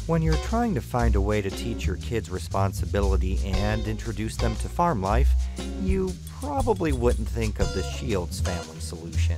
When you're trying to find a way to teach your kids responsibility and introduce them to farm life, you probably wouldn't think of the Shields family solution.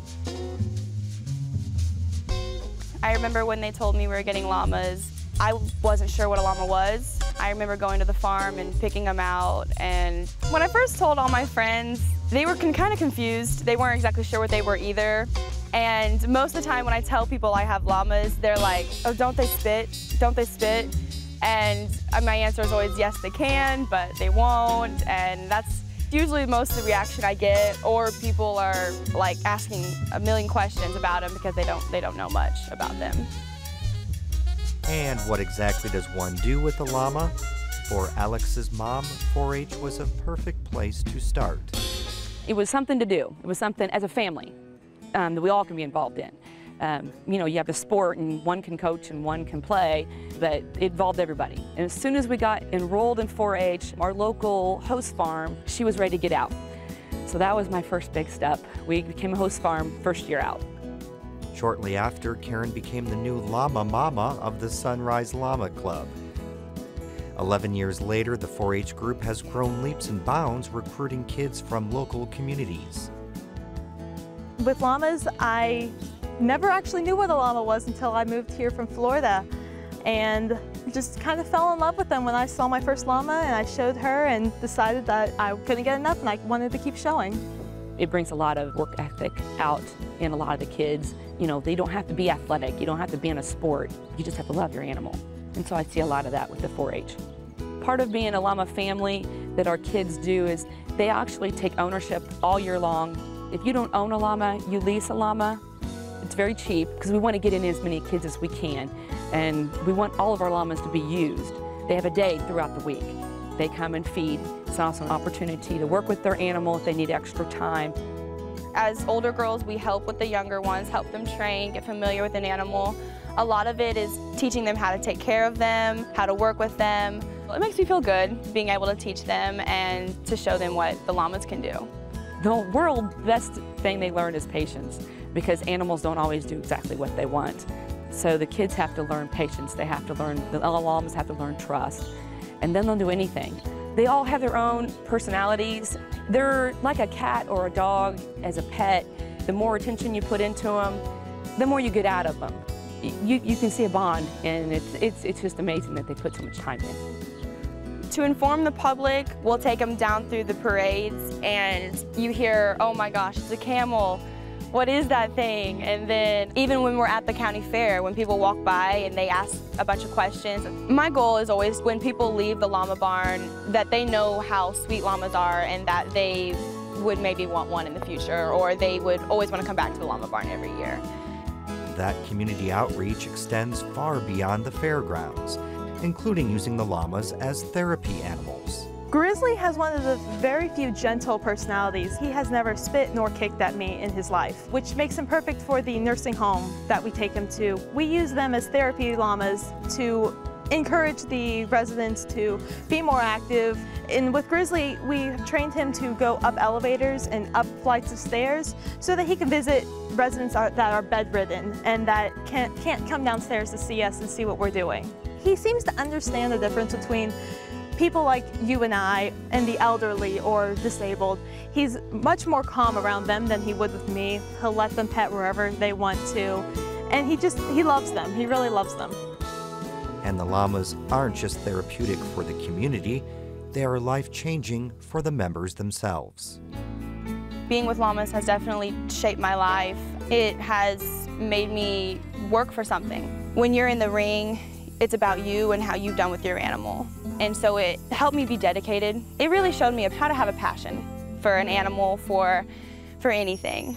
I remember when they told me we were getting llamas, I wasn't sure what a llama was. I remember going to the farm and picking them out, and when I first told all my friends, they were kind of confused. They weren't exactly sure what they were either. And most of the time when I tell people I have llamas, they're like, oh, don't they spit? Don't they spit? And my answer is always, yes, they can, but they won't. And that's usually most of the reaction I get, or people are like asking a million questions about them because they don't know much about them. And what exactly does one do with a llama? For Alex's mom, 4-H was a perfect place to start. It was something to do. It was something as a family that we all can be involved in. You know, you have the sport and one can coach and one can play, but it involved everybody. And as soon as we got enrolled in 4-H, our local host farm, she was ready to get out. So that was my first big step. We became a host farm first year out. Shortly after, Karen became the new llama mama of the Sonrise Llama Club. 11 years later, the 4-H group has grown leaps and bounds, recruiting kids from local communities. With llamas, I never actually knew what a llama was until I moved here from Florida, and just kind of fell in love with them when I saw my first llama, and I showed her and decided that I couldn't get enough and I wanted to keep showing. It brings a lot of work ethic out in a lot of the kids. You know, they don't have to be athletic, you don't have to be in a sport, you just have to love your animal. And so I see a lot of that with the 4-H. Part of being a llama family that our kids do is they actually take ownership all year long. If you don't own a llama, you lease a llama. It's very cheap because we want to get in as many kids as we can, and we want all of our llamas to be used. They have a day throughout the week. They come and feed. It's also an opportunity to work with their animal if they need extra time. As older girls, we help with the younger ones, help them train, get familiar with an animal. A lot of it is teaching them how to take care of them, how to work with them. It makes me feel good being able to teach them and to show them what the llamas can do. The world's best thing they learn is patience, because animals don't always do exactly what they want. So the kids have to learn patience, they have to learn, the llamas have to learn trust, and then they'll do anything. They all have their own personalities. They're like a cat or a dog as a pet. The more attention you put into them, the more you get out of them. You can see a bond, and it's just amazing that they put so much time in. To inform the public, we'll take them down through the parades, and you hear, oh my gosh, it's a camel. What is that thing? And then even when we're at the county fair, when people walk by and they ask a bunch of questions, my goal is always when people leave the llama barn that they know how sweet llamas are and that they would maybe want one in the future, or they would always want to come back to the llama barn every year. That community outreach extends far beyond the fairgrounds, including using the llamas as therapy animals. Grizzly has one of the very few gentle personalities. He has never spit nor kicked at me in his life, which makes him perfect for the nursing home that we take him to. We use them as therapy llamas to encourage the residents to be more active. And with Grizzly, we have trained him to go up elevators and up flights of stairs so that he can visit residents that are bedridden and that can't come downstairs to see us and see what we're doing. He seems to understand the difference between people like you and I and the elderly or disabled. He's much more calm around them than he would with me. He'll let them pet wherever they want to. And he loves them. He really loves them. And the llamas aren't just therapeutic for the community, they are life-changing for the members themselves. Being with llamas has definitely shaped my life. It has made me work for something. When you're in the ring, it's about you and how you've done with your animal. And so it helped me be dedicated. It really showed me how to have a passion for an animal, for anything.